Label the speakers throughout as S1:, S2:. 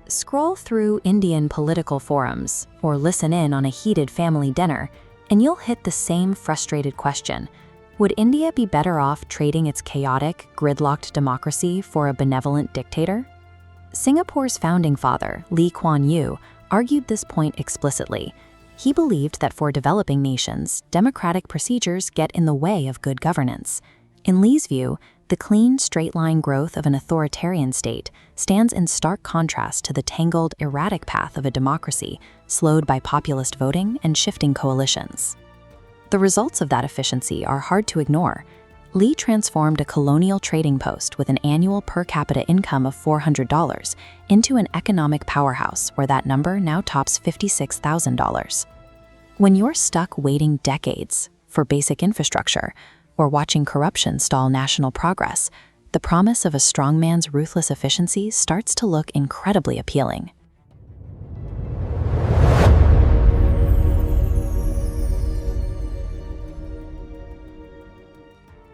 S1: Scroll through Indian political forums or listen in on a heated family dinner, and you'll hit the same frustrated question. Would India be better off trading its chaotic, gridlocked democracy for a benevolent dictator? Singapore's founding father, Lee Kuan Yew, argued this point explicitly. He believed that for developing nations, democratic procedures get in the way of good governance. In Lee's view, the clean, straight-line growth of an authoritarian state stands in stark contrast to the tangled, erratic path of a democracy, slowed by populist voting and shifting coalitions. The results of that efficiency are hard to ignore. Lee transformed a colonial trading post with an annual per capita income of $400 into an economic powerhouse where that number now tops $56,000. When you're stuck waiting decades for basic infrastructure, or watching corruption stall national progress, the promise of a strongman's ruthless efficiency starts to look incredibly appealing.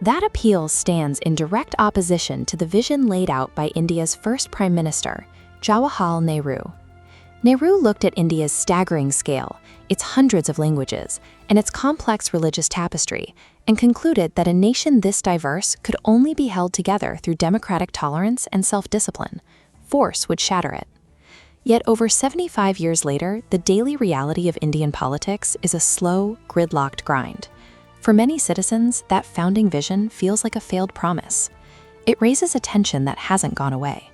S1: That appeal stands in direct opposition to the vision laid out by India's first Prime Minister, Jawaharlal Nehru. Nehru looked at India's staggering scale, its hundreds of languages, and its complex religious tapestry, and concluded that a nation this diverse could only be held together through democratic tolerance and self-discipline. Force would shatter it. Yet over 75 years later, the daily reality of Indian politics is a slow, gridlocked grind. For many citizens, that founding vision feels like a failed promise. It raises a tension that hasn't gone away.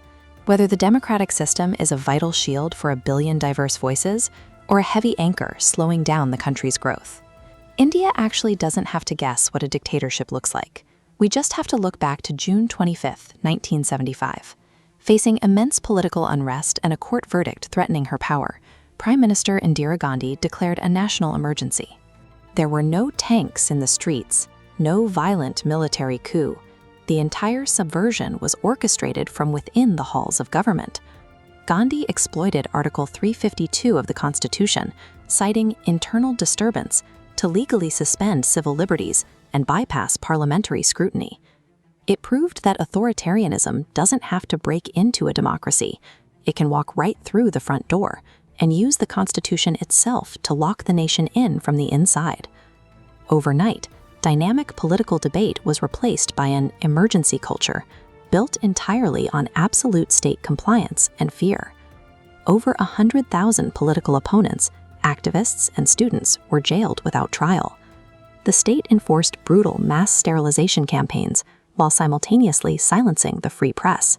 S1: Whether the democratic system is a vital shield for a billion diverse voices or a heavy anchor slowing down the country's growth. India actually doesn't have to guess what a dictatorship looks like. We just have to look back to June 25, 1975. Facing immense political unrest and a court verdict threatening her power, Prime Minister Indira Gandhi declared a national emergency. There were no tanks in the streets, no violent military coup. The entire subversion was orchestrated from within the halls of government. Gandhi exploited Article 352 of the Constitution, citing internal disturbance, to legally suspend civil liberties and bypass parliamentary scrutiny. It proved that authoritarianism doesn't have to break into a democracy. It can walk right through the front door and use the Constitution itself to lock the nation in from the inside. Overnight, dynamic political debate was replaced by an emergency culture built entirely on absolute state compliance and fear. Over 100,000 political opponents, activists, and students were jailed without trial. The state enforced brutal mass sterilization campaigns while simultaneously silencing the free press.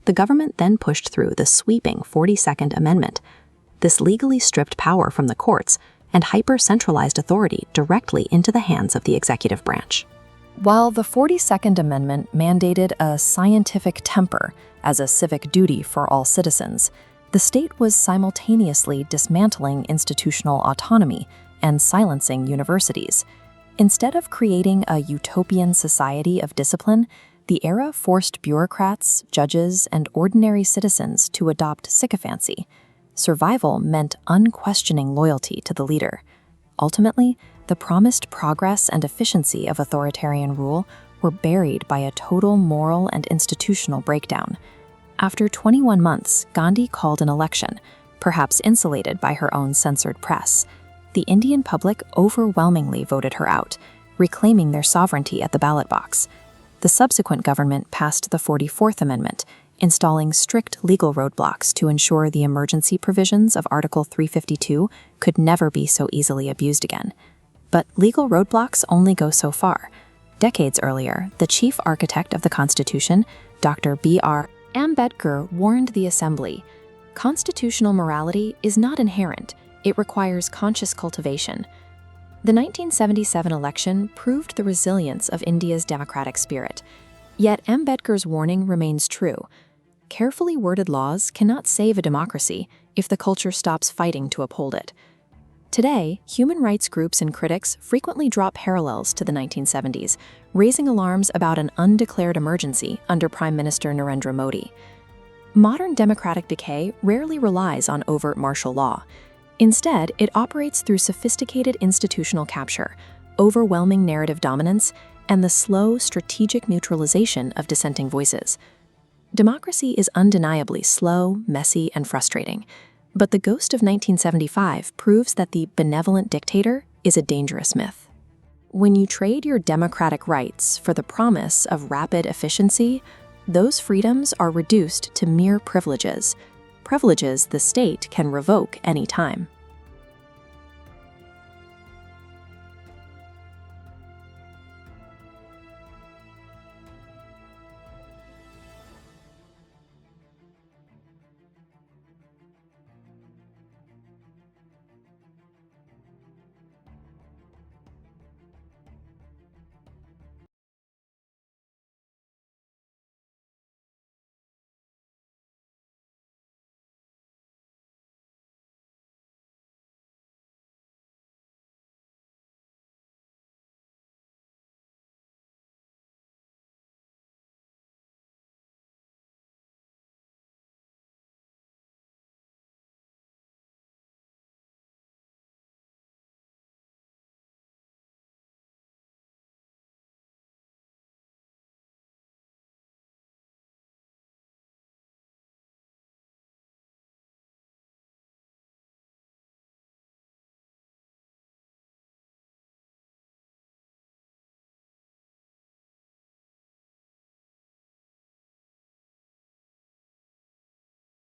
S1: The government then pushed through the sweeping 42nd Amendment. This legally stripped power from the courts and hyper-centralized authority directly into the hands of the executive branch. While the 42nd Amendment mandated a scientific temper as a civic duty for all citizens, the state was simultaneously dismantling institutional autonomy and silencing universities. Instead of creating a utopian society of discipline, the era forced bureaucrats, judges, and ordinary citizens to adopt sycophancy. Survival meant unquestioning loyalty to the leader. Ultimately, the promised progress and efficiency of authoritarian rule were buried by a total moral and institutional breakdown. After 21 months, Gandhi called an election, perhaps insulated by her own censored press. The Indian public overwhelmingly voted her out, reclaiming their sovereignty at the ballot box. The subsequent government passed the 44th Amendment, installing strict legal roadblocks to ensure the emergency provisions of Article 352 could never be so easily abused again. But legal roadblocks only go so far. Decades earlier, the chief architect of the Constitution, Dr. B.R. Ambedkar, warned the Assembly, "Constitutional morality is not inherent. It requires conscious cultivation." The 1977 election proved the resilience of India's democratic spirit. Yet Ambedkar's warning remains true. Carefully worded laws cannot save a democracy if the culture stops fighting to uphold it. Today, human rights groups and critics frequently draw parallels to the 1970s, raising alarms about an undeclared emergency under Prime Minister Narendra Modi. Modern democratic decay rarely relies on overt martial law. Instead, it operates through sophisticated institutional capture, overwhelming narrative dominance, and the slow, strategic neutralization of dissenting voices. Democracy is undeniably slow, messy, and frustrating, but the ghost of 1975 proves that the benevolent dictator is a dangerous myth. When you trade your democratic rights for the promise of rapid efficiency, those freedoms are reduced to mere privileges the state can revoke any time.